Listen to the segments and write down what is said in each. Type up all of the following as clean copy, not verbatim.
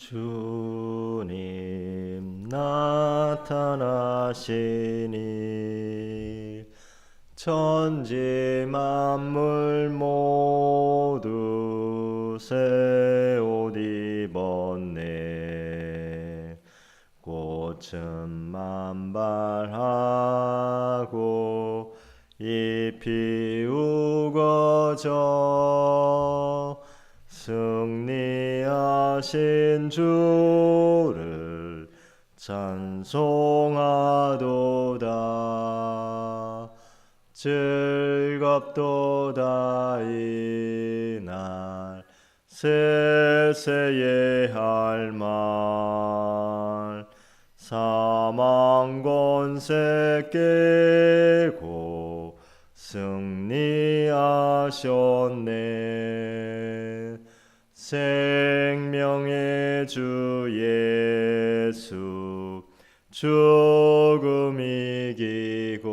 주님 나타나시니 천지 만물 모두 새 옷 입었네. 꽃은 만발하고 잎이 우거져 승리하신 주를 찬송하도다. 즐겁도다 이날 세세의 할 말. 사망 권세 깨고 승리하셨네. 생명의 주 예수 죽음 이기고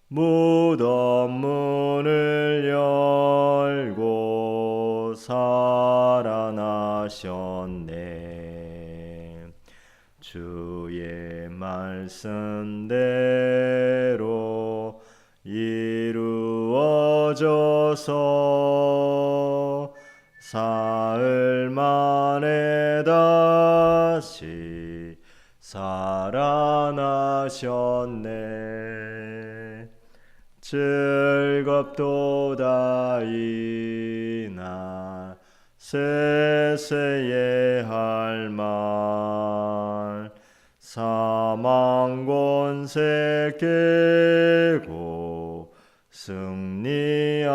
무덤 문을 열고 살아나셨네. 주의 말씀대로 이루어져서 사흘 만에 다시 살아나셨네. 즐겁도다 이날 세세의 할 말. 사망 권세 깨고 승리하셨네.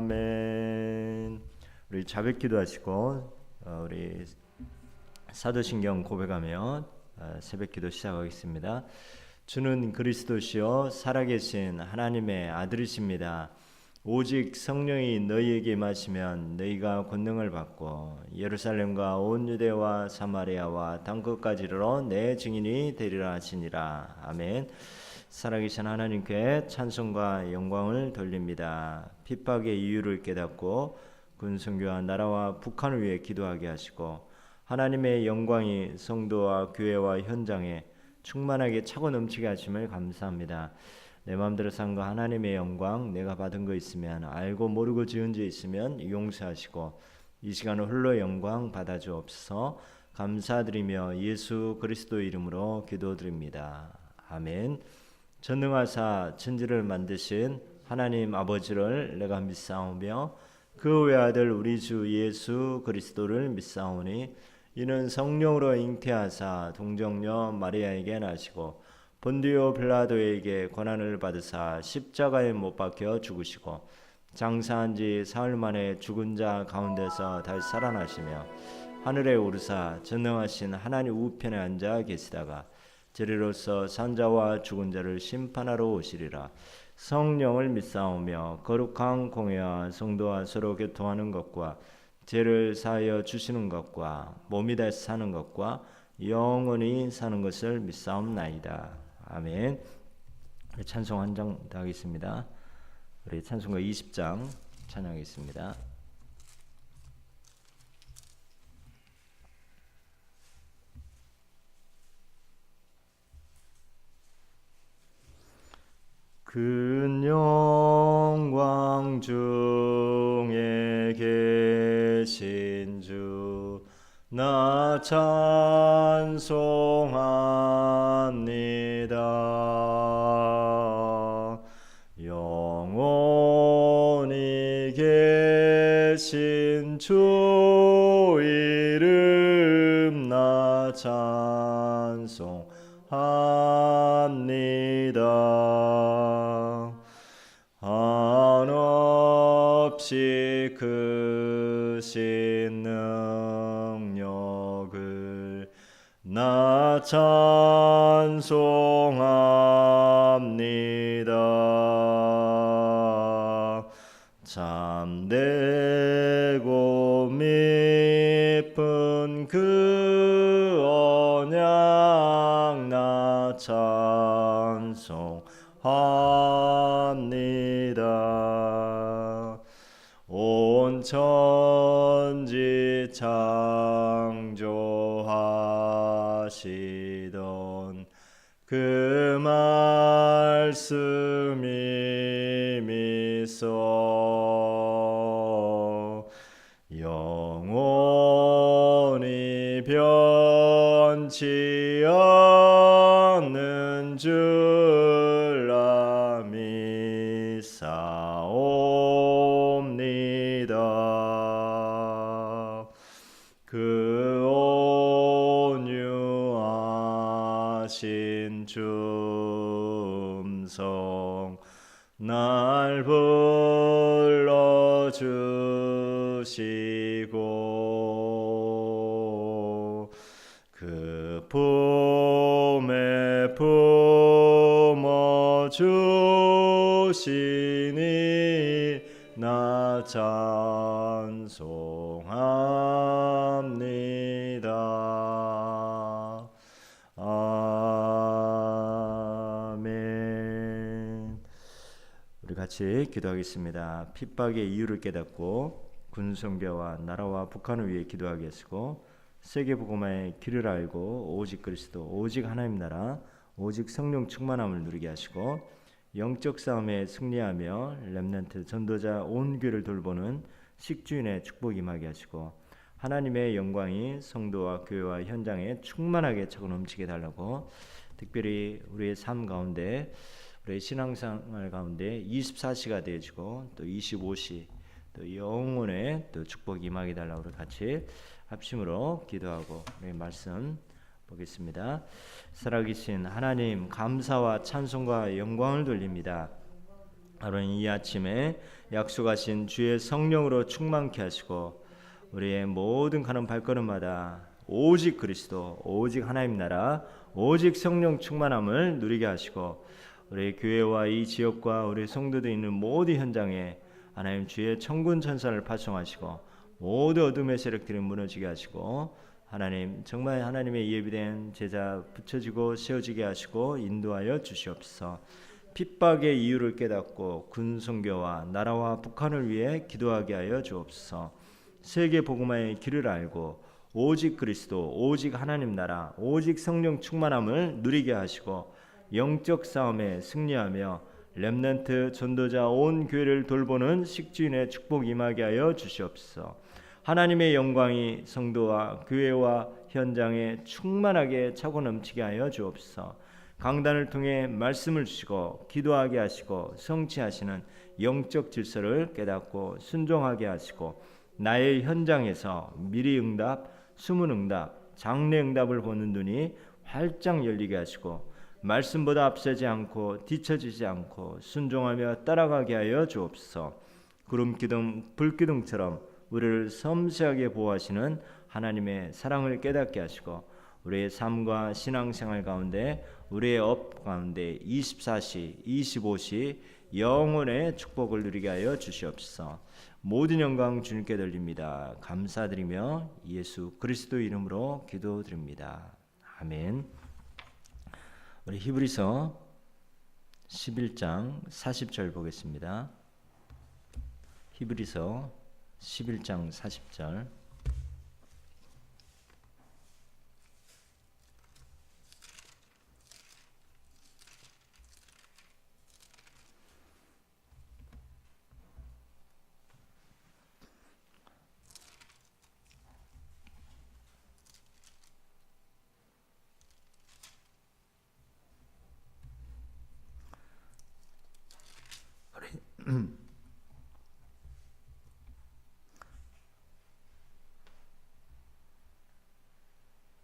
아멘. 우리 자백 기도하시고 우리 사도신경 고백하며 새벽 기도 시작하겠습니다. 주는 그리스도시요 살아계신 하나님의 아들이십니다. 오직 성령이 너희에게 임하시면 너희가 권능을 받고 예루살렘과 온 유대와 사마리아와 땅끝까지 이르러 내 증인이 되리라 하시니라. 아멘. 살아계신 하나님께 찬송과 영광을 돌립니다. 핍박의 이유를 깨닫고 군성교와 나라와 북한을 위해 기도하게 하시고 하나님의 영광이 성도와 교회와 현장에 충만하게 차고 넘치게 하심을 감사합니다. 내 마음대로 산 거 하나님의 영광, 내가 받은 거 있으면 알고 모르고 지은 죄 있으면 용서하시고 이 시간을 홀로 영광 받아주옵소서. 감사드리며 예수 그리스도 이름으로 기도드립니다. 아멘. 전능하사 천지를 만드신 하나님 아버지를 내가 믿사오며 그 외아들 우리 주 예수 그리스도를 믿사오니 이는 성령으로 잉태하사 동정녀 마리아에게 나시고 본디오 빌라도에게 고난을 받으사 십자가에 못 박혀 죽으시고 장사한 지 사흘 만에 죽은 자 가운데서 다시 살아나시며 하늘에 오르사 전능하신 하나님 우편에 앉아 계시다가 저리로서 산자와 죽은 자를 심판하러 오시리라. 성령을 믿사오며 거룩한 공회와 성도와 서로 교통하는 것과 죄를 사하여 주시는 것과 몸이 다시 사는 것과 영원히 사는 것을 믿사옵나이다. 아멘. 찬송 한 장 더 하겠습니다. 우리 찬송가 20장 찬양하겠습니다. 큰 영광 중에 계신 주 나 찬송합니다. 영원히 계신 주 이름 나 찬송합니다. 한없이 크신 능력을 나 찬송합니다. 참되고 깊은 그 언약 나 찬송합니다. 온 천지 창조하시던 그 말씀이 미소 영원히 변치 않는 줄 아미사옵니다. 그 온유하신 줌성 날 불러주시고 그 품에 품어주시니 나 찬송합니다. 아멘. 우리 같이 기도하겠습니다. 핍박의 이유를 깨닫고 군성교와 나라와 북한을 위해 기도하겠고 세계복음화의 길을 알고 오직 그리스도 오직 하나님 나라 오직 성령 충만함을 누리게 하시고 영적 싸움에 승리하며 렘넌트 전도자 온 교회를 돌보는 식주인의 축복이 임하게 하시고 하나님의 영광이 성도와 교회와 현장에 충만하게 차고 넘치게 달라고 특별히 우리의 삶 가운데 우리의 신앙생활 가운데 24시가 되어지고 또 25시 또 영혼의 또 축복이 임하게 달라고 우리 같이 합심으로 기도하고 우리 말씀 보겠습니다. 살아계신 하나님 감사와 찬송과 영광을 돌립니다. 하루는 이 아침에 약속하신 주의 성령으로 충만케 하시고 우리의 모든 가는 발걸음마다 오직 그리스도 오직 하나님 나라 오직 성령 충만함을 누리게 하시고 우리 교회와 이 지역과 우리 성도들이 있는 모든 현장에 하나님 주의 천군 천사를 파송하시고 모든 어둠의 세력들이 무너지게 하시고 하나님 정말 하나님의 예비된 제자 붙여지고 세워지게 하시고 인도하여 주시옵소서. 핍박의 이유를 깨닫고 군성교와 나라와 북한을 위해 기도하게 하여 주옵소서. 세계 복음화의 길을 알고 오직 그리스도 오직 하나님 나라 오직 성령 충만함을 누리게 하시고 영적 싸움에 승리하며 렘넌트 전도자 온 교회를 돌보는 식주인의 축복 임하게 하여 주시옵소서. 하나님의 영광이 성도와 교회와 현장에 충만하게 차고 넘치게 하여 주옵소서. 강단을 통해 말씀을 주시고 기도하게 하시고 성취하시는 영적 질서를 깨닫고 순종하게 하시고 나의 현장에서 미리 응답, 숨은 응답, 장래 응답을 보는 눈이 활짝 열리게 하시고 말씀보다 앞서지 않고 뒤처지지 않고 순종하며 따라가게 하여 주옵소서. 구름 기둥 불 기둥처럼 우리를 섬세하게 보호하시는 하나님의 사랑을 깨닫게 하시고 우리의 삶과 신앙생활 가운데 우리의 업 가운데 24시 25시 영원의 축복을 누리게 하여 주시옵소서. 모든 영광 주님께 돌립니다. 감사드리며 예수 그리스도 이름으로 기도드립니다. 아멘. 우리 히브리서 11장 40절 보겠습니다. 히브리서 11장 40절.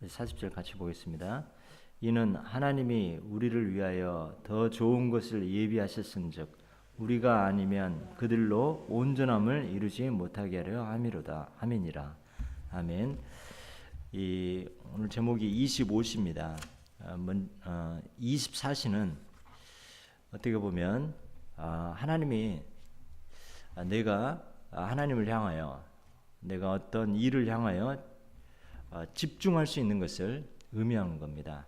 우리 40절 같이 보겠습니다. 이는 하나님이 우리를 위하여 더 좋은 것을 예비하셨은즉 우리가 아니면 그들로 온전함을 이루지 못하게 하려 함이로다. 아멘이라. 아멘. 오늘 제목이 25시입니다. 24시는 어떻게 보면 하나님이 내가 하나님을 향하여 내가 어떤 일을 향하여 집중할 수 있는 것을 의미하는 겁니다.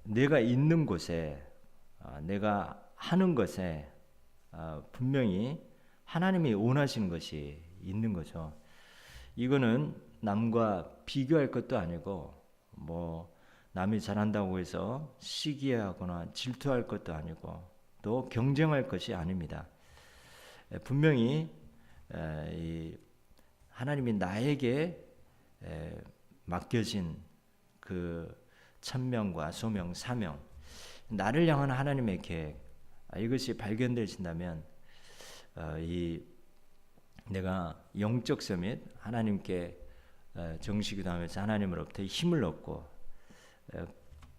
내가 있는 곳에 내가 하는 것에 분명히 하나님이 원하시는 것이 있는 거죠. 이거는 남과 비교할 것도 아니고 뭐 남이 잘한다고 해서 시기하거나 질투할 것도 아니고 또 경쟁할 것이 아닙니다. 분명히 이 하나님이 나에게 맡겨진 그 천명과 소명, 사명, 나를 향한 하나님의 계획, 이것이 발견되신다면 이 내가 영적 서밋 하나님께 정식기도하면서 하나님으로부터 힘을 얻고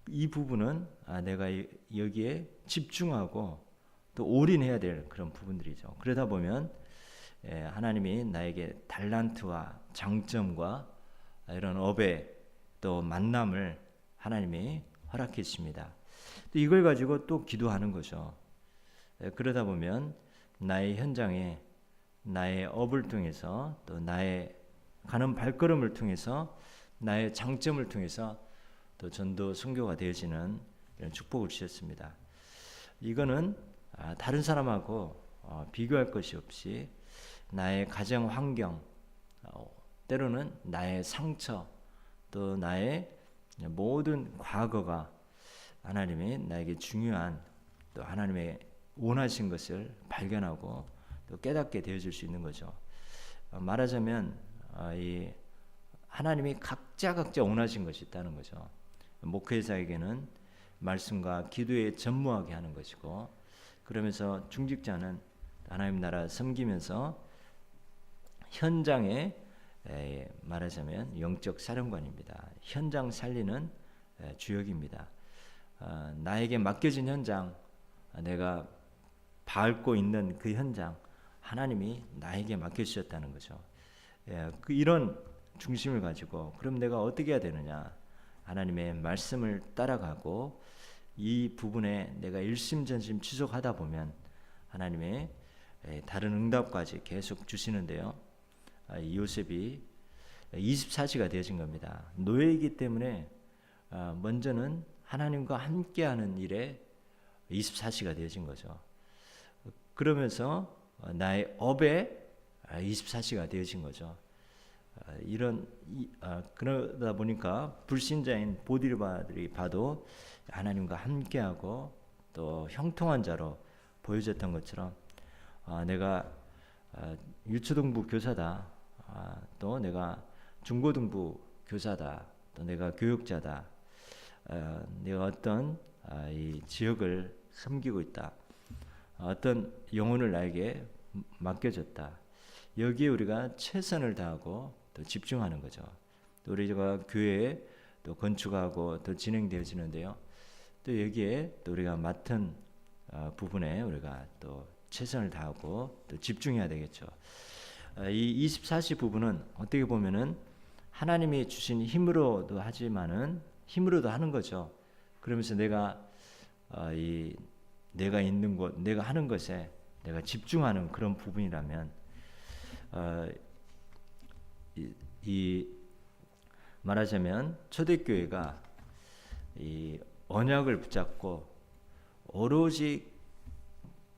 이 부분은 내가 여기에 집중하고 또 올인해야 될 그런 부분들이죠. 그러다 보면 하나님이 나에게 달란트와 장점과 이런 업의 또 만남을 하나님이 허락해 주십니다. 또 이걸 가지고 또 기도하는 거죠. 그러다 보면 나의 현장에 나의 업을 통해서 또 나의 가는 발걸음을 통해서 나의 장점을 통해서 또 전도 선교가 되어지는 이런 축복을 주셨습니다. 이거는 다른 사람하고 비교할 것이 없이 나의 가정 환경, 때로는 나의 상처, 또 나의 모든 과거가 하나님이 나에게 중요한 또 하나님의 원하신 것을 발견하고 또 깨닫게 되어질 수 있는 거죠. 말하자면 이 하나님이 각자 원하신 것이 있다는 거죠. 목회자에게는 말씀과 기도에 전무하게 하는 것이고, 그러면서 중직자는 하나님 나라 섬기면서 현장에 말하자면 영적 사령관입니다. 현장 살리는 주역입니다. 나에게 맡겨진 현장, 내가 밟고 있는 그 현장, 하나님이 나에게 맡겨주셨다는 거죠. 이런 중심을 가지고 그럼 내가 어떻게 해야 되느냐? 하나님의 말씀을 따라가고 이 부분에 내가 일심전심 지속하다 보면 하나님의 다른 응답까지 계속 주시는데요. 요셉이 24시가 되어진 겁니다. 노예이기 때문에 먼저는 하나님과 함께하는 일에 24시가 되어진 거죠. 그러면서 나의 업에 24시가 되어진 거죠. 그러다 보니까 불신자인 보디르바들이 봐도 하나님과 함께하고 또 형통한 자로 보여졌던 것처럼 내가 유초등부 교사다, 또 내가 중고등부 교사다, 또 내가 교육자다, 내가 어떤 이 지역을 섬기고 있다, 어떤 영혼을 나에게 맡겨졌다, 여기에 우리가 최선을 다하고 또 집중하는 거죠. 또 우리가 교회에 또 건축하고 또 진행되어지는데요. 또 여기에 또 우리가 맡은 부분에 우리가 또 최선을 다하고 또 집중해야 되겠죠. 이 24시 부분은 어떻게 보면은 하나님이 주신 힘으로도 하지만은 힘으로도 하는 거죠. 그러면서 내가 내가 있는 곳, 내가 하는 것에 내가 집중하는 그런 부분이라면 말하자면 초대교회가 이 언약을 붙잡고 오로지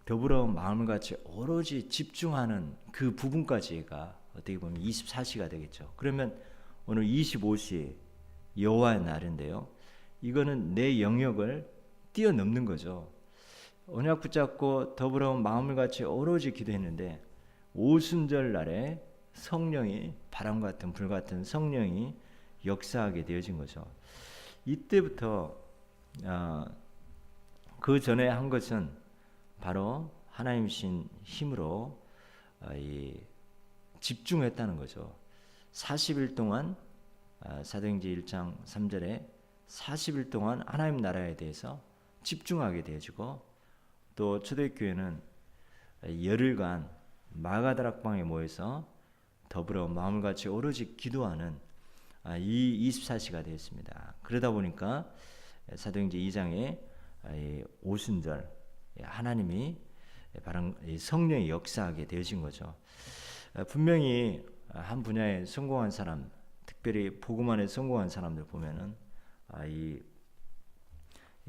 더불어 마음을 같이 오로지 집중하는 그 부분까지가 어떻게 보면 24시가 되겠죠. 그러면 오늘 25시 여호와의 날인데요. 이거는 내 영역을 뛰어넘는 거죠. 언약 붙잡고 더불어 마음을 같이 오로지 기도했는데 오순절 날에 성령이 바람 같은 불 같은 성령이 역사하게 되어진 거죠. 이때부터 그 전에 한 것은 바로 하나님이신 힘으로 집중했다는 거죠. 40일 동안 사도행전 1장 3절에 40일 동안 하나님 나라에 대해서 집중하게 되어지고, 또 초대교회는 열흘간 마가다락방에 모여서 더불어 마음을 같이 오로지 기도하는 이 24시가 되었습니다. 그러다 보니까 사도행전 2장에 오순절 하나님이 바로 성령이 역사하게 되어진 거죠. 분명히 한 분야에 성공한 사람, 특별히 복음 안에 성공한 사람들 보면은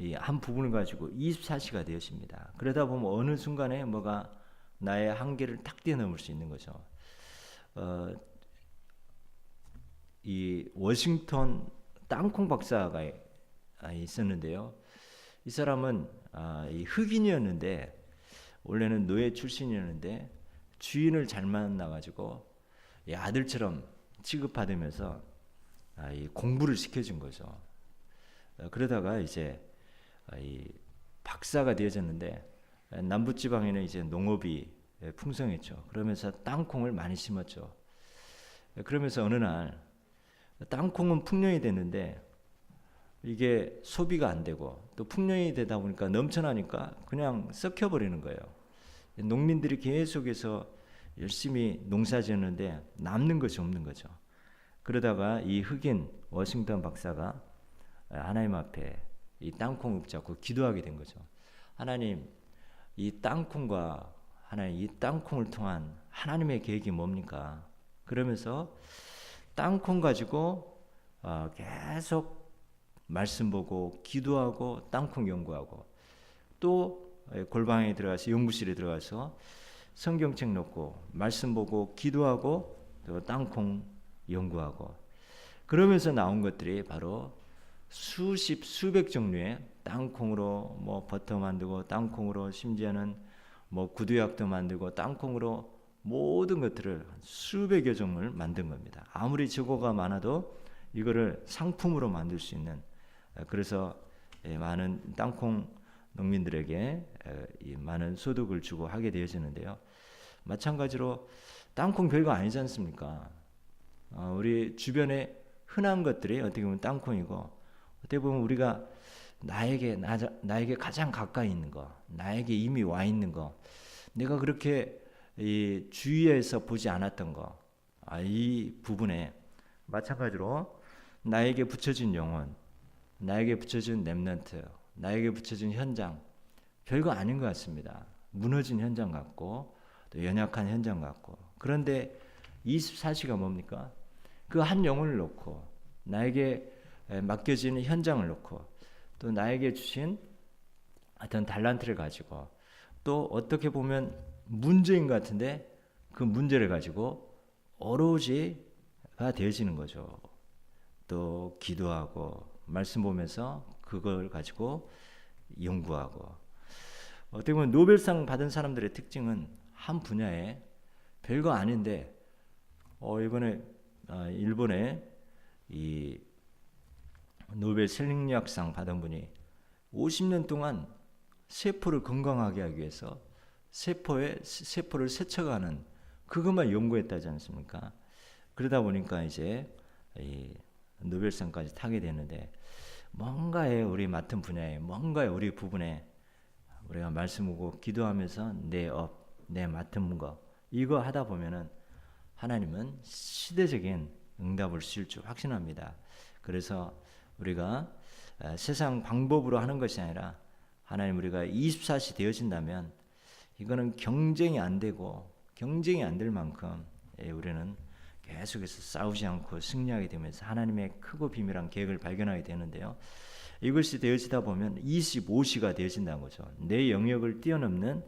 이 한 부분을 가지고 24시가 되어집니다. 그러다 보면 어느 순간에 뭐가 나의 한계를 탁 뛰어넘을 수 있는 거죠. 이 워싱턴 땅콩 박사가 있었는데요. 이 사람은 이 흑인이었는데 원래는 노예 출신이었는데 주인을 잘 만나가지고 이 아들처럼 취급받으면서 이 공부를 시켜준 거죠. 그러다가 이제 이 박사가 되어졌는데 남부 지방에는 이제 농업이 풍성했죠. 그러면서 땅콩을 많이 심었죠. 그러면서 어느 날 땅콩은 풍년이 됐는데 이게 소비가 안 되고 또 풍년이 되다 보니까 넘쳐나니까 그냥 썩혀버리는 거예요. 농민들이 계속해서 열심히 농사 지었는데 남는 것이 없는 거죠. 그러다가 이 흑인 워싱턴 박사가 하나님 앞에 이 땅콩을 붙잡고 기도하게 된 거죠. 하나님, 이 땅콩과 하나님, 이 땅콩을 통한 하나님의 계획이 뭡니까? 그러면서 땅콩 가지고 계속 말씀 보고 기도하고 땅콩 연구하고 또 골방에 들어가서 연구실에 들어가서 성경책 놓고 말씀 보고 기도하고 또 땅콩 연구하고 그러면서 나온 것들이 바로 수십 수백 종류의 땅콩으로 뭐 버터 만들고 땅콩으로 심지어는 뭐 구두약도 만들고 땅콩으로 모든 것들을 수백여 종을 만든 겁니다. 아무리 재고가 많아도 이거를 상품으로 만들 수 있는 그래서 많은 땅콩 농민들에게 많은 소득을 주고 하게 되어지는데요. 마찬가지로 땅콩 별거 아니지 않습니까? 우리 주변에 흔한 것들이 어떻게 보면 땅콩이고 어떻게 보면 우리가 나에게 가장 가까이 있는 거, 나에게 이미 와 있는 거, 내가 그렇게 이 주위에서 보지 않았던 거, 이 부분에 마찬가지로 나에게 붙여진 영혼, 나에게 붙여진 렘넌트, 나에게 붙여진 현장, 별거 아닌 것 같습니다. 무너진 현장 같고 또 연약한 현장 같고 그런데 24시가 뭡니까? 그 한 영혼을 놓고 나에게 맡겨지는 현장을 놓고 또 나에게 주신 어떤 달란트를 가지고 또 어떻게 보면 문제인 것 같은데 그 문제를 가지고 어로지가 되어지는 거죠. 또 기도하고 말씀 보면서 그걸 가지고 연구하고 어떻게 보면 노벨상 받은 사람들의 특징은 한 분야에 별거 아닌데 이번에 일본에 이 노벨 생리학상 받은 분이 50년 동안 세포를 건강하게 하기 위해서 세포를 세척하는 그것만 연구했다지 않습니까? 그러다 보니까 이제 이 노벨상까지 타게 되는데 뭔가에 우리 맡은 분야에 뭔가에 우리 부분에 우리가 말씀하고 기도하면서 내 맡은 거 이거 하다 보면은 하나님은 시대적인 응답을 주실 줄 확신합니다. 그래서 우리가 세상 방법으로 하는 것이 아니라 하나님 우리가 24시 되어진다면 이거는 경쟁이 안 되고 경쟁이 안 될 만큼 우리는 계속해서 싸우지 않고 승리하게 되면서 하나님의 크고 비밀한 계획을 발견하게 되는데요. 이것이 되어지다 보면 25시가 되어진다는 거죠. 내 영역을 뛰어넘는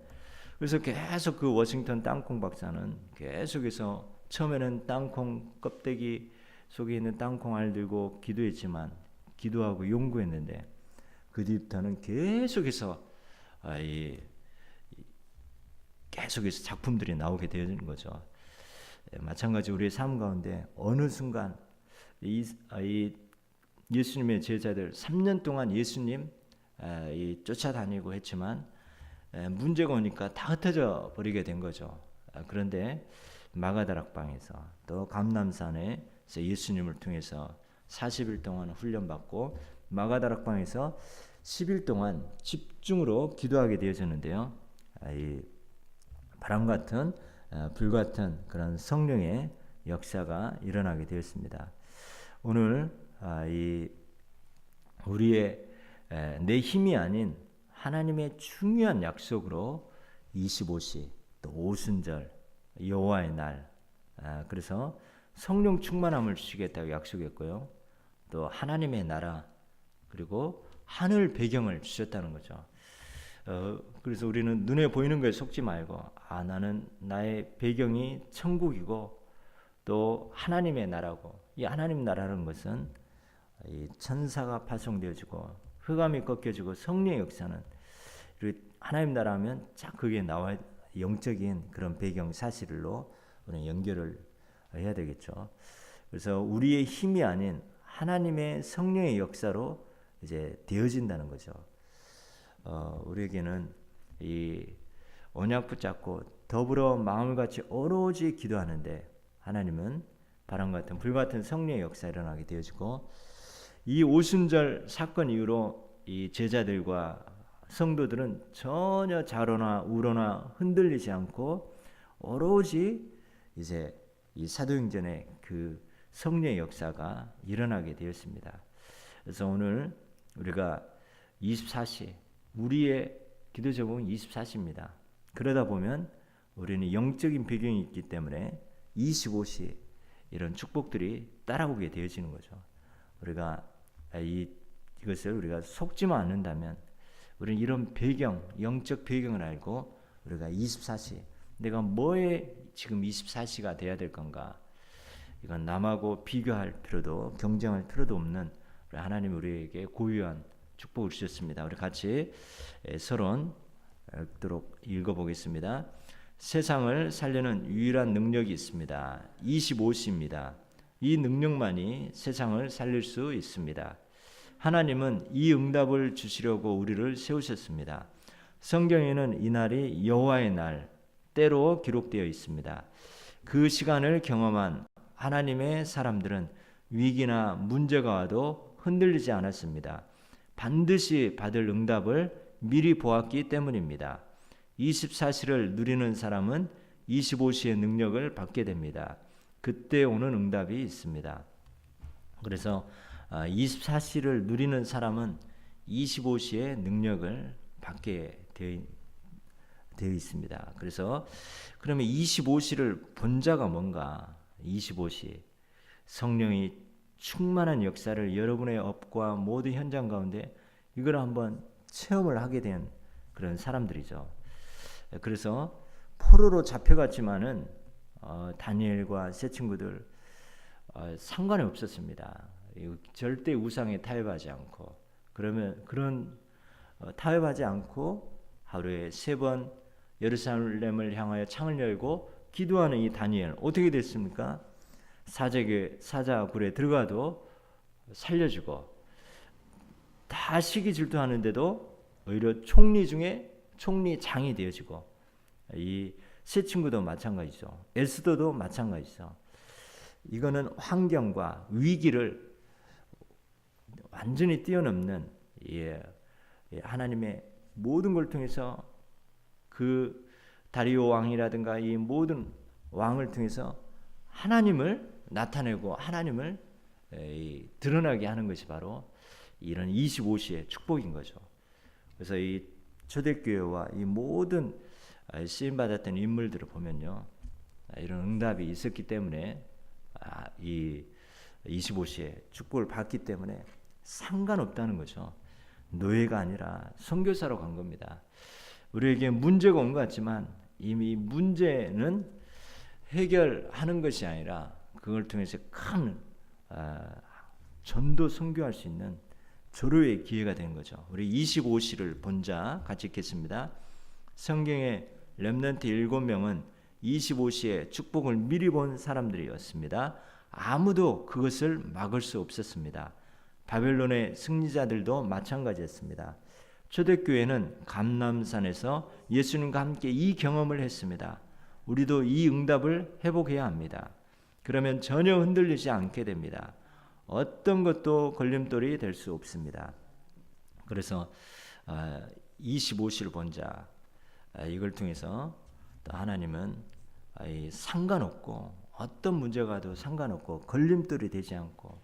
그래서 계속 그 워싱턴 땅콩 박사는 계속해서 처음에는 땅콩 껍데기 속에 있는 땅콩 알 들고 기도했지만 기도하고 연구했는데 그 뒤부터는 계속해서 계속해서 작품들이 나오게 되는 거죠. 마찬가지 우리의 삶 가운데 어느 순간 예수님의 제자들 3년 동안 예수님 쫓아다니고 했지만 문제가 오니까 다 흩어져 버리게 된 거죠. 그런데 마가다락방에서 또 감람산에서 예수님을 통해서 40일 동안 훈련받고 마가다락방에서 10일 동안 집중으로 기도하게 되어졌는데요. 이 바람 같은 불 같은 그런 성령의 역사가 일어나게 되었습니다. 오늘 우리의 내 힘이 아닌 하나님의 중요한 약속으로 25시 또 오순절 여호와의 날 그래서 성령 충만함을 주시겠다고 약속했고요. 또 하나님의 나라 그리고 하늘 배경을 주셨다는 거죠. 그래서 우리는 눈에 보이는 거에 속지 말고 나는 나의 배경이 천국이고 또 하나님의 나라고, 이 하나님 나라는 것은 이 천사가 파송되어지고 흑암이 꺾여지고 성령의 역사는 하나님 나라 하면 쫙 그게 나와 영적인 그런 배경 사실로 우리는 연결을 해야 되겠죠. 그래서 우리의 힘이 아닌 하나님의 성령의 역사로 이제 되어진다는 거죠. 우리에게는 이 언약 붙잡고 더불어 마음을 같이 오로지 기도하는데 하나님은 바람 같은 불 같은 성령의 역사 일어나게 되어지고, 이 오순절 사건 이후로 이 제자들과 성도들은 전혀 좌로나 우로나 흔들리지 않고 오로지 이제 이 사도행전의 그 성령의 역사가 일어나게 되었습니다. 그래서 오늘 우리가 24시, 우리의 기도 제목은 24시입니다. 그러다 보면 우리는 영적인 배경이 있기 때문에 25시 이런 축복들이 따라오게 되어지는 거죠. 우리가 이것을 우리가 속지만 않는다면 우리는 이런 배경, 영적 배경을 알고 우리가 24시, 내가 뭐에 지금 24시가 돼야 될 건가, 이건 남하고 비교할 필요도 경쟁할 필요도 없는 하나님 우리에게 고유한 축복을 주셨습니다. 우리 같이 서론 읽어보겠습니다. 세상을 살려는 유일한 능력이 있습니다. 25시입니다. 이 능력만이 세상을 살릴 수 있습니다. 하나님은 이 응답을 주시려고 우리를 세우셨습니다. 성경에는 이날이 여호와의 날, 때로 기록되어 있습니다. 그 시간을 경험한 하나님의 사람들은 위기나 문제가 와도 흔들리지 않았습니다. 반드시 받을 응답을 미리 보았기 때문입니다. 24시를 누리는 사람은 25시의 능력을 받게 됩니다. 그때 오는 응답이 있습니다. 그래서 24시를 누리는 사람은 25시의 능력을 받게 되어 있습니다. 그래서 그러면 25시를 본 자가 뭔가? 25시, 성령이 충만한 역사를 여러분의 업과 모든 현장 가운데 이걸 한번 체험을 하게 된 그런 사람들이죠. 그래서 포로로 잡혀갔지만은 다니엘과 세 친구들 상관이 없었습니다. 절대 우상에 타협하지 않고, 그러면 그런 타협하지 않고 하루에 3번 예루살렘을 향하여 창을 열고 기도하는 이 다니엘, 어떻게 됐습니까? 사자굴에 들어가도 살려주고, 다 시기 질투하는데도 오히려 총리 중에 총리장이 되어지고, 이 세 친구도 마찬가지죠. 에스더도 마찬가지죠. 이거는 환경과 위기를 완전히 뛰어넘는 하나님의 모든 걸 통해서, 그 다리오 왕이라든가 이 모든 왕을 통해서 하나님을 나타내고 하나님을 드러나게 하는 것이 바로 이런 25시의 축복인 거죠. 그래서 이 초대교회와 이 모든 쓰임받았던 인물들을 보면요, 이런 응답이 있었기 때문에 이 25시의 축복을 받기 때문에 상관없다는 거죠. 노예가 아니라 선교사로 간 겁니다. 우리에게 문제가 온 것 같지만 이미 문제는 해결하는 것이 아니라 그걸 통해서 큰 전도 선교할 수 있는 조로의 기회가 된 거죠. 우리 25시를 본 자 같이 읽겠습니다. 성경의 렘넌트 7명은 25시의 축복을 미리 본 사람들이었습니다. 아무도 그것을 막을 수 없었습니다. 바벨론의 승리자들도 마찬가지였습니다. 초대교회는 감람산에서 예수님과 함께 이 경험을 했습니다. 우리도 이 응답을 회복해야 합니다. 그러면 전혀 흔들리지 않게 됩니다. 어떤 것도 걸림돌이 될 수 없습니다. 그래서 25시를 본 자, 이걸 통해서 또 하나님은 상관없고, 어떤 문제가 와도 상관없고, 걸림돌이 되지 않고,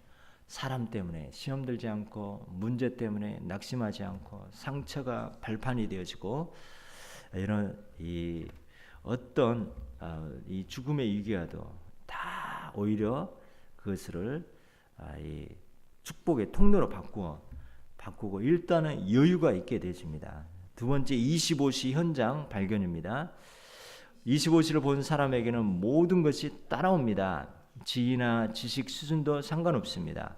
사람 때문에 시험 들지 않고, 문제 때문에 낙심하지 않고, 상처가 발판이 되어지고, 이런 어떤 이 죽음의 위기와도 다 오히려 그것을 이 축복의 통로로 바꾸어 바꾸고 일단은 여유가 있게 되십니다. 두 번째 25시 현장 발견입니다. 25시를 본 사람에게는 모든 것이 따라옵니다. 지위나 지식 수준도 상관없습니다.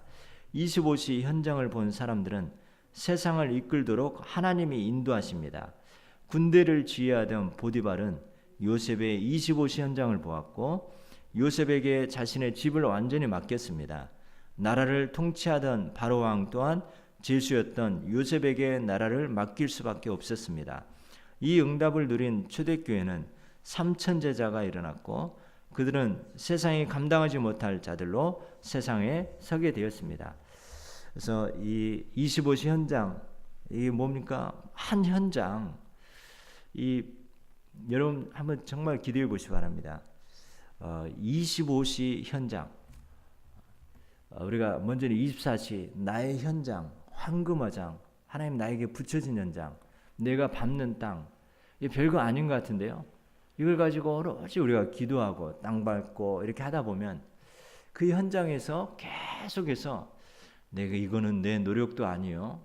25시 현장을 본 사람들은 세상을 이끌도록 하나님이 인도하십니다. 군대를 지휘하던 보디발은 요셉의 25시 현장을 보았고 요셉에게 자신의 집을 완전히 맡겼습니다. 나라를 통치하던 바로 왕 또한 제수였던 요셉에게 나라를 맡길 수밖에 없었습니다. 이 응답을 누린 초대교회는 3천 제자가 일어났고 그들은 세상이 감당하지 못할 자들로 세상에 서게 되었습니다. 그래서 이 25시 현장, 이게 뭡니까? 한 현장. 여러분 한번 정말 기도해 보시기 바랍니다. 25시 현장. 우리가 먼저는 24시 나의 현장, 황금화장, 하나님 나에게 붙여진 현장, 내가 밟는 땅. 이게 별거 아닌 것 같은데요. 이걸 가지고 오로지 우리가 기도하고 땅 밟고 이렇게 하다 보면 그 현장에서 계속해서 내가 이거는 내 노력도 아니요.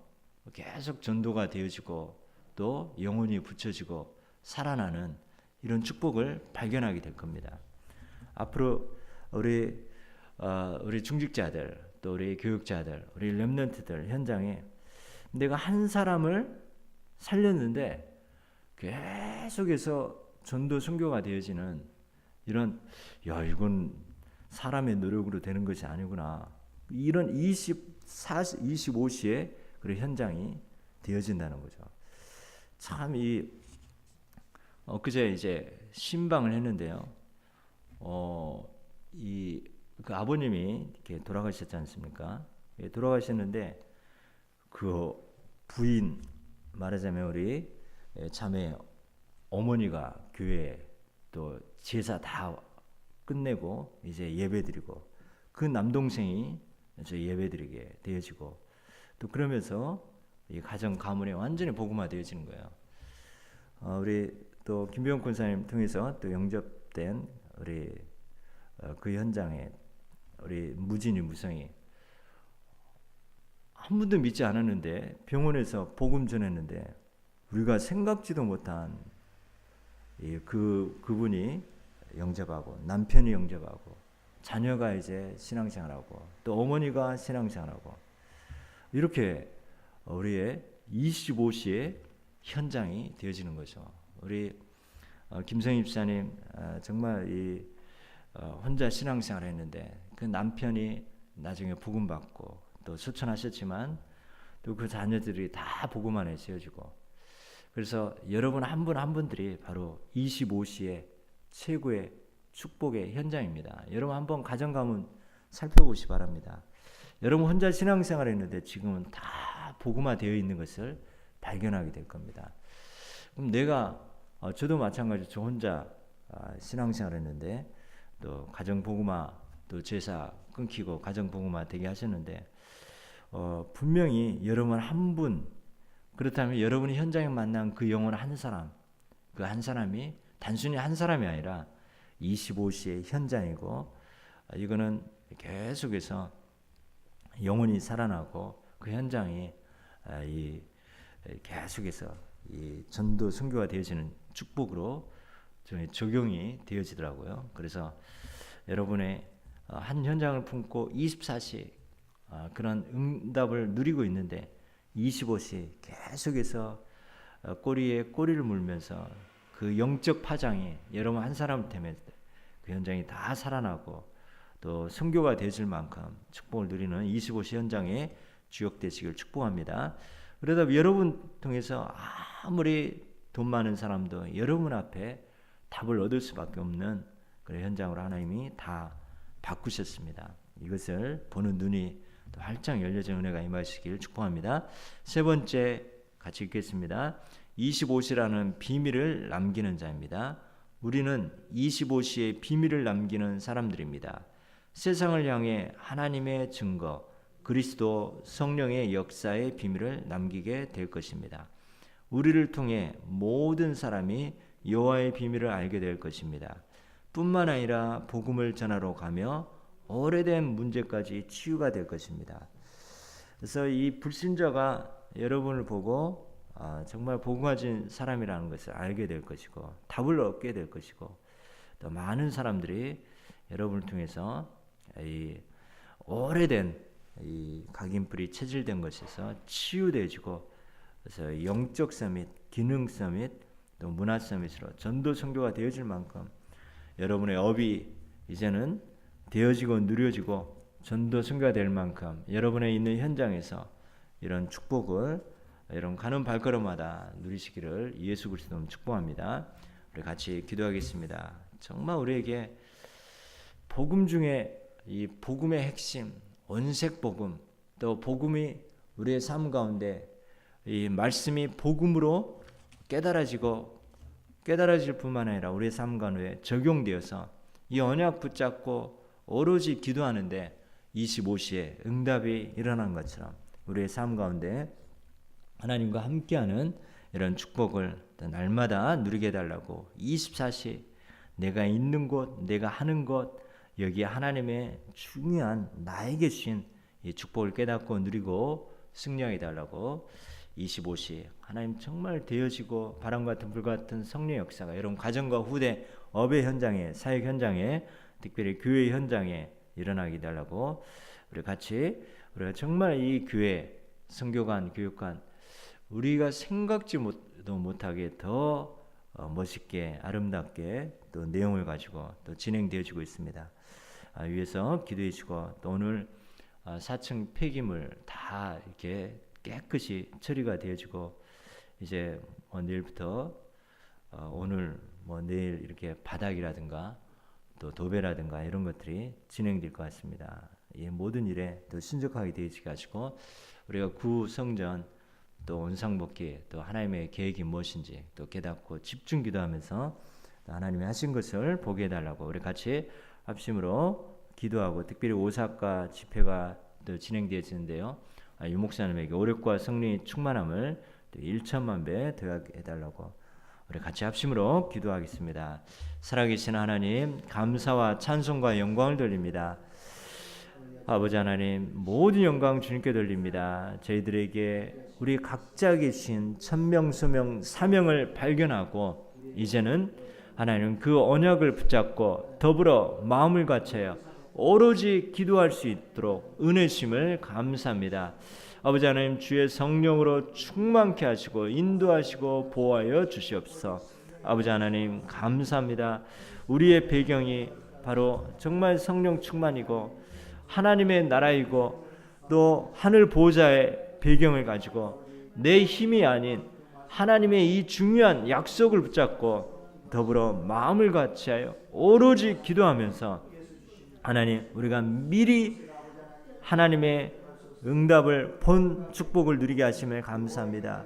계속 전도가 되어지고 또 영혼이 붙여지고 살아나는 이런 축복을 발견하게 될 겁니다. 앞으로 우리 중직자들 또 우리 교육자들 우리 렘넌트들 현장에 내가 한 사람을 살렸는데 계속해서 전도 선교가 되어지는 이런 이건 사람의 노력으로 되는 것이 아니구나. 이런 25시에 그런 현장이 되어진다는 거죠. 참 그제 이제 신방을 했는데요. 그 아버님이 이렇게 돌아가셨지 않습니까? 돌아가셨는데 그 부인 말하자면 우리 자매 어머니가 교회 또 제사 다 끝내고 이제 예배드리고 그 남동생이 이제 예배드리게 되어지고 또 그러면서 이 가정 가문에 완전히 복음화되어지는 거예요. 우리 또 김병훈 권사님 통해서 또 영접된 우리 그 현장에 우리 무진이 무성이 한 번도 믿지 않았는데 병원에서 복음 전했는데 우리가 생각지도 못한 그분이 영접하고 남편이 영접하고 자녀가 이제 신앙생활하고 또 어머니가 신앙생활하고 이렇게 우리의 25시의 현장이 되어지는 거죠. 우리 김성희 집사님 정말 혼자 신앙생활을 했는데 그 남편이 나중에 복음 받고 또 소천하셨지만 또 그 자녀들이 다 복음 안에 지어지고 그래서 여러분 한 분 한 분들이 바로 25시의 최고의 축복의 현장입니다. 여러분 한번 가정 가문 살펴보시기 바랍니다. 여러분 혼자 신앙생활을 했는데 지금은 다 복음화되어 있는 것을 발견하게 될 겁니다. 그럼 저도 마찬가지로 저 혼자 신앙생활을 했는데 또 가정 복음화 또 제사 끊기고 가정 복음화 되게 하셨는데 분명히 여러분 한 분 그렇다면 여러분이 현장에 만난 그 영혼 한 사람 그 한 사람이 단순히 한 사람이 아니라 25시의 현장이고 이거는 계속해서 영혼이 살아나고 그 현장이 계속해서 이 전도 선교가 되어지는 축복으로 적용이 되어지더라고요. 그래서 여러분의 한 현장을 품고 24시 그런 응답을 누리고 있는데 25시 계속해서 꼬리에 꼬리를 물면서 그 영적 파장이 여러분 한 사람 때문에 그 현장이 다 살아나고 또 선교가 되어질 만큼 축복을 누리는 25시 현장에 주역되시길 축복합니다. 그러다 여러분 통해서 아무리 돈 많은 사람도 여러분 앞에 답을 얻을 수밖에 없는 그런 현장으로 하나님이 다 바꾸셨습니다. 이것을 보는 눈이 또 활짝 열려진 은혜가 임하시길 축복합니다. 세 번째 같이 읽겠습니다. 25시라는 비밀을 남기는 자입니다. 우리는 25시의 비밀을 남기는 사람들입니다. 세상을 향해 하나님의 증거, 그리스도 성령의 역사의 비밀을 남기게 될 것입니다. 우리를 통해 모든 사람이 여호와의 비밀을 알게 될 것입니다. 뿐만 아니라 복음을 전하러 가며 오래된 문제까지 치유가 될 것입니다. 그래서 이 불신자가 여러분을 보고 정말 복음 가진 사람이라는 것을 알게 될 것이고 답을 얻게 될 것이고 또 많은 사람들이 여러분을 통해서 이 오래된 이 각인불이 체질된 것에서 치유되어지고 그래서 영적 서밋, 기능 서밋, 또 문화 서밋으로 전도 선교가 되어질 만큼 여러분의 업이 이제는 되어지고 누려지고 전도 선교가 될 만큼 여러분의 있는 현장에서 이런 축복을 여러분 가는 발걸음마다 누리시기를 예수 그리스도로 축복합니다. 우리 같이 기도하겠습니다. 정말 우리에게 복음 중에 이 복음의 핵심, 원색 복음, 또 복음이 우리의 삶 가운데 이 말씀이 복음으로 깨달아질 뿐만 아니라 우리의 삶 가운데 적용되어서 이 언약 붙잡고 오로지 기도하는데 25시에 응답이 일어난 것처럼 우리의 삶 가운데 하나님과 함께하는 이런 축복을 날마다 누리게 해달라고 24시 내가 있는 곳, 내가 하는 것 여기에 하나님의 중요한 나에게 주신 이 축복을 깨닫고 누리고 승리하게 해달라고 25시 하나님 정말 되어지고 바람 같은 불 같은 성령의 역사가 여러분 가정과 후대 업의 현장에 사역 현장에 특별히 교회 현장에 일어나게 해달라고 우리가 정말 이 교회 선교관 교육관 우리가 생각지도 못하게 더 멋있게 아름답게 또 내용을 가지고 또 진행되어지고 있습니다. 위에서 기도해 주시고 또 오늘 4층 폐기물 다 이렇게 깨끗이 처리가 되어지고 이제 내일부터 오늘 내일 이렇게 바닥이라든가 또 도배라든가 이런 것들이 진행될 것 같습니다. 이 모든 일에 또 신속하게 되어지게 하시고 우리가 구성전 또 원상복귀 또 하나님의 계획이 무엇인지 또 깨닫고 집중 기도하면서 하나님이 하신 것을 보게 해달라고 우리 같이 합심으로 기도하고 특별히 오사카 집회가 또 진행되어지는데요. 유목사님에게 오력과 성령의 충만함을 1천만 배 더하게 해달라고 우리 같이 합심으로 기도하겠습니다. 살아계신 하나님 감사와 찬송과 영광을 돌립니다. 아버지 하나님 모든 영광 주님께 돌립니다. 저희들에게 우리 각자 계신 천명소명 사명을 발견하고 이제는 하나님 그 언약을 붙잡고 더불어 마음을 갖춰요 오로지 기도할 수 있도록 은혜심을 감사합니다. 아버지 하나님 주의 성령으로 충만케 하시고 인도하시고 보호하여 주시옵소서. 아버지 하나님 감사합니다. 우리의 배경이 바로 정말 성령 충만이고 하나님의 나라이고 또 하늘 보호자의 배경을 가지고 내 힘이 아닌 하나님의 이 중요한 약속을 붙잡고 더불어 마음을 같이하여 오로지 기도하면서 하나님 우리가 미리 하나님의 응답을 본 축복을 누리게 하심을 감사합니다.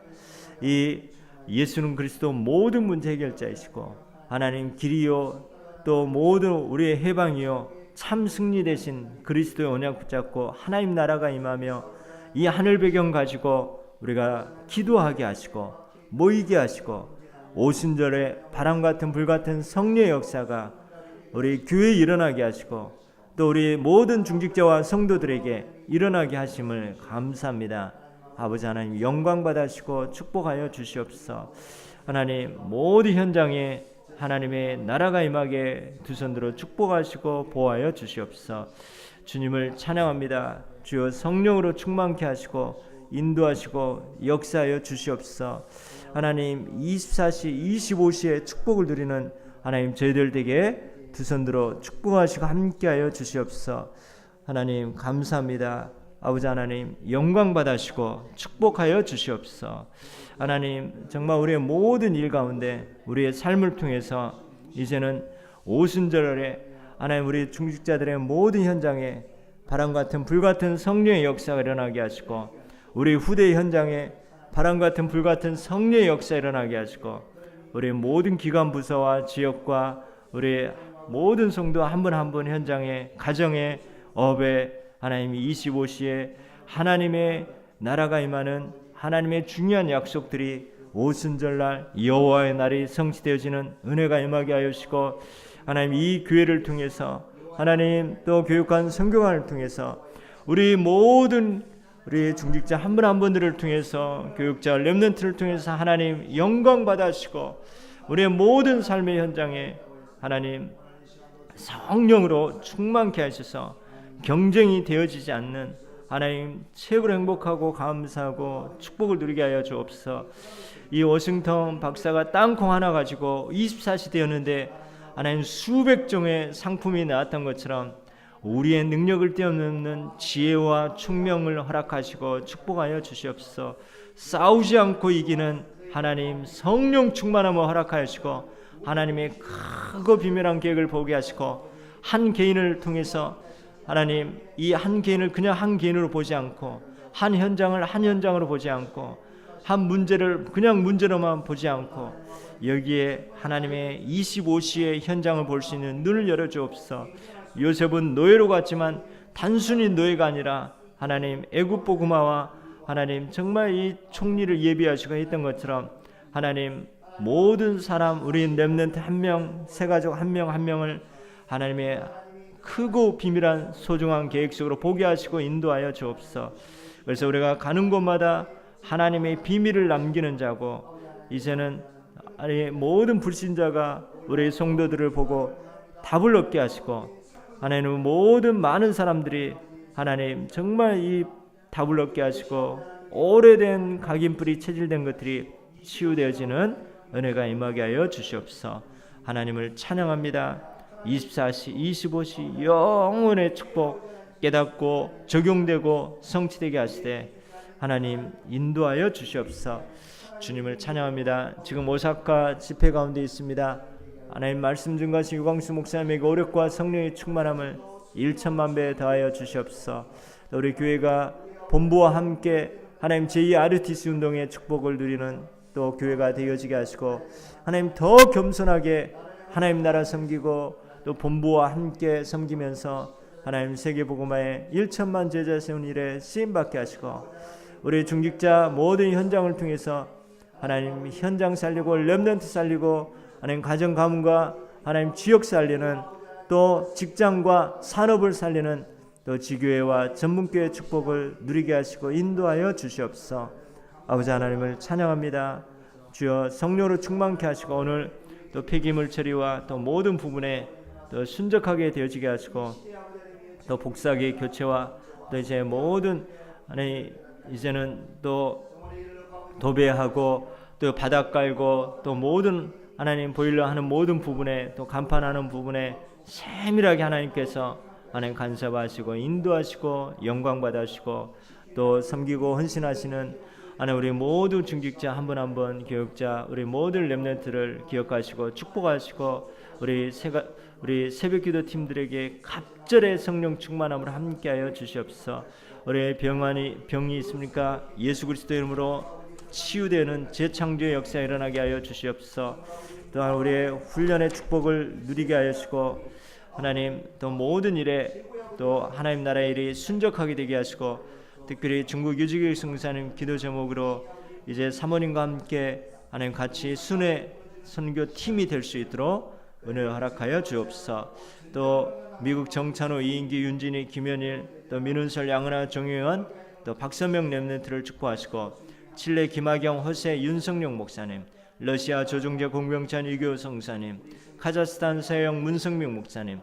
이 예수는 그리스도 모든 문제 해결자이시고 하나님 길이요 또 모든 우리의 해방이요 참 승리 되신 그리스도의 언약 붙잡고 하나님 나라가 임하며 이 하늘 배경 가지고 우리가 기도하게 하시고 모이게 하시고 오순절에 바람 같은 불 같은 성령의 역사가 우리 교회에 일어나게 하시고 또 우리 모든 중직자와 성도들에게 일어나게 하심을 감사합니다. 아버지 하나님 영광 받으시고 축복하여 주시옵소서. 하나님 모든 현장에 하나님의 나라가 임하게 두 손으로 축복하시고 보호하여 주시옵소서. 주님을 찬양합니다. 주여 성령으로 충만케 하시고 인도하시고 역사하여 주시옵소서. 하나님 24시 25시에 축복을 누리는 하나님 저희들 되게 두 손들어 축복하시고 함께하여 주시옵소서. 하나님 감사합니다. 아버지 하나님 영광 받으시고 축복하여 주시옵소서. 하나님 정말 우리의 모든 일 가운데 우리의 삶을 통해서 이제는 오순절에 하나님 우리 중직자들의 모든 현장에 바람 같은 불 같은 성령의 역사가 일어나게 하시고 우리 후대 현장에 바람 같은 불 같은 성령의 역사 일어나게 하시고 우리 모든 기관 부서와 지역과 우리 모든 성도 한 분 한 분 현장에 가정에 업에 하나님이 25시에 하나님의 나라가 임하는 하나님의 중요한 약속들이 오순절날 여호와의 날이 성취되어지는 은혜가 임하게 하여 주시고 하나님 이 교회를 통해서 하나님 또 교육관 선교관을 통해서 우리 모든 우리 중직자 한 분 한 분들을 통해서 교육자 렘넌트를 통해서 하나님 영광 받으시고 우리의 모든 삶의 현장에 하나님 성령으로 충만케 하셔서 경쟁이 되어지지 않는 하나님 최고로 행복하고 감사하고 축복을 누리게 하여 주옵소서. 이 워싱턴 박사가 땅콩 하나 가지고 24시 되었는데 하나님 수백 종의 상품이 나왔던 것처럼 우리의 능력을 뛰어넘는 지혜와 총명을 허락하시고 축복하여 주시옵소서. 싸우지 않고 이기는 하나님 성령 충만함을 허락하시고 하나님의 크고 비밀한 계획을 보게 하시고 한 개인을 통해서 하나님 이 한 개인을 그냥 한 개인으로 보지 않고 한 현장을 한 현장으로 보지 않고 한 문제를 그냥 문제로만 보지 않고 여기에 하나님의 25시의 현장을 볼 수 있는 눈을 열어주옵소서. 요셉은 노예로 갔지만 단순히 노예가 아니라 하나님 애굽 보고마와 하나님 정말 이 총리를 예비하시고 했던 것처럼 하나님 모든 사람 우리 렘넌트 한 명, 세 가족 한 명 한 명을 하나님의 크고 비밀한 소중한 계획 속으로 보게 하시고 인도하여 주옵소서. 그래서 우리가 가는 곳마다 하나님의 비밀을 남기는 자고 이제는 모든 불신자가 우리 성도들을 보고 답을 얻게 하시고 하나님 모든 많은 사람들이 하나님 정말 이 답을 얻게 하시고 오래된 각인뿔이 체질된 것들이 치유되어지는 은혜가 임하게 하여 주시옵소서. 하나님을 찬양합니다. 24시 25시 영원의 축복 깨닫고 적용되고 성취되게 하시되 하나님 인도하여 주시옵소서. 주님을 찬양합니다. 지금 오사카 집회 가운데 있습니다. 하나님 말씀 증거하신 유광수 목사님에게 오력과 성령의 충만함을 1천만 배 더하여 주시옵소서. 우리 교회가 본부와 함께 하나님 제2 아르티스 운동의 축복을 누리는 또 교회가 되어지게 하시고 하나님 더 겸손하게 하나님 나라 섬기고 또 본부와 함께 섬기면서 하나님 세계복음화에 1천만 제자 세운 일에 쓰임받게 하시고 우리 중직자 모든 현장을 통해서 하나님 현장 살리고 렘넌트 살리고 하나님 가정 가문과 하나님 지역 살리는 또 직장과 산업을 살리는 또 지교회와 전문교회 축복을 누리게 하시고 인도하여 주시옵소서. 아버지 하나님을 찬양합니다. 주여 성령으로 충만케 하시고 오늘 또 폐기물 처리와 또 모든 부분에 또 순적하게 되어지게 하시고 또 복사기 교체와 또 이제 모든 하나님 이제는 또 도배하고 또 바닥 깔고 또 모든 하나님 보일러 하는 모든 부분에 또 간판하는 부분에 세밀하게 하나님께서 하나님 간섭하시고 인도하시고 영광 받으시고 또 섬기고 헌신하시는 하나님 우리 모두 중직자 한 분 한 분 교육자 우리 모든 렘넌트를 기억하시고 축복하시고 우리 새벽기도 팀들에게 갑절의 성령 충만함을 함께하여 주시옵소서. 우리 병이 있습니까? 예수 그리스도 이름으로 치유되는 재창조의 역사 일어나게 하여 주시옵소서. 또한 우리의 훈련의 축복을 누리게 하시고 하나님 또 모든 일에 또 하나님 나라의 일이 순적하게 되게 하시고 특별히 중국 유지교육 성사님 기도 제목으로 이제 사모님과 함께 하나님 같이 순회 선교 팀이 될 수 있도록 은혜 허락하여 주옵소서. 또 미국 정찬호 이인기 윤진희 김현일 또 민은설 양은아 정유현 또 박선명 렘넌트를 축복하시고 칠레 김하경 호세 윤성룡 목사님 러시아 조종재 공병찬 이교 성사님 카자흐스탄 서영 문성명 목사님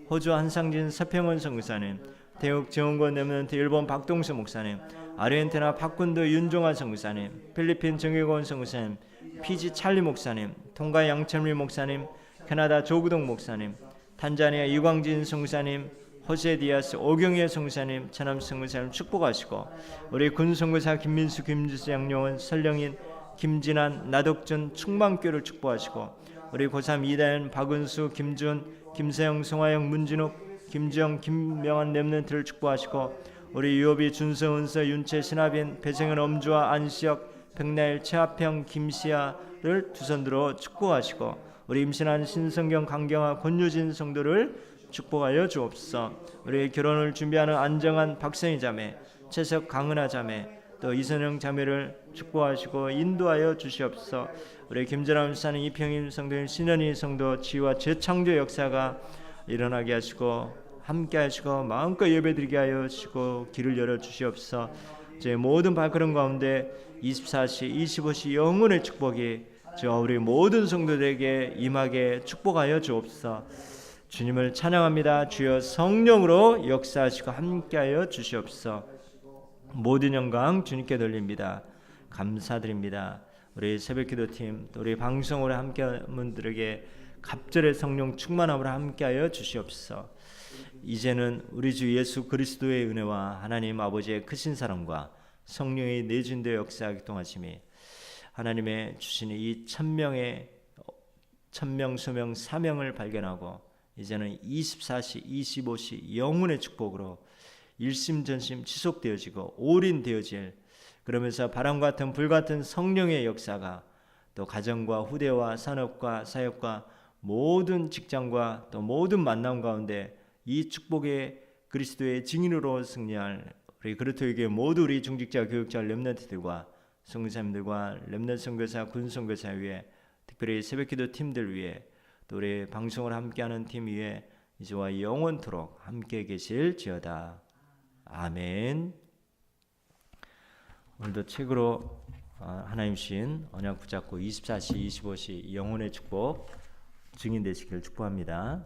호주 한상진 서평원 성사님 태국 정원권 렘넌트 일본 박동수 목사님 아르헨티나 박군도 윤종환 성사님 필리핀 정혜권 성사님 피지 찰리 목사님 통가 양철미 목사님 캐나다 조구동 목사님 탄자니아 이광진 성사님 호세 디아스 오경혜 성사님 천암 성사님 축복하시고 우리 군 선교사 김민수 김주수 양용원 설령인 김진환 나덕준 충만교를 축복하시고 우리 고3 이다현 박은수 김준 김세영 송하영 문진욱 김지영 김명환 렘넌트를 축복하시고 우리 유업이 준서은서 윤채 신하빈 배생은 엄주와 안시혁 백나일 최하평 김시아를 두 손들어 축복하시고 우리 임신한 신성경 강경화 권유진 성도를 축복하여 주옵소서. 우리 결혼을 준비하는 안정한 박선희 자매 최석 강은하 자매 또 이선영 자매를 축복하시고 인도하여 주시옵소서. 우리 김전함 사는 이평임 성도님 신현희 성도 치유와 재창조 역사가 일어나게 하시고 함께 하시고 마음껏 예배드리게 하여 주시고 길을 열어 주시옵소서. 제 모든 발걸음 가운데 24시 25시 영혼의 축복이 저 우리 모든 성도들에게 임하게 축복하여 주옵소서. 주님을 찬양합니다. 주여 성령으로 역사하시고 함께하여 주시옵소서. 모든 영광 주님께 돌립니다. 감사드립니다. 우리 새벽기도팀 또 우리 방송으로 함께하는 분들에게 갑절의 성령 충만함으로 함께하여 주시옵소서. 이제는 우리 주 예수 그리스도의 은혜와 하나님 아버지의 크신 사랑과 성령의 내준대 역사 기동하심이 하나님의 주신 이 천명 소명 사명을 발견하고 이제는 24시 25시 영혼의 축복으로 일심전심 지속되어지고 올인되어질, 그러면서 바람 같은 불 같은 성령의 역사가 또 가정과 후대와 산업과 사역과 모든 직장과 또 모든 만남 가운데 이 축복의 그리스도의 증인으로 승리할 우리 그리스도에게 모두 우리 중직자 교육자 렘넌트들과 성도님들과 렘넌트 선교사 군 선교사 위에 특별히 새벽기도 팀들 위에 또 우리 방송을 함께하는 팀 위에 이제와 영원토록 함께 계실지어다. 아멘. 오늘도 책으로 하나님 주신 언약 붙잡고 24시 25시 영혼의 축복 증인되시길 축복합니다.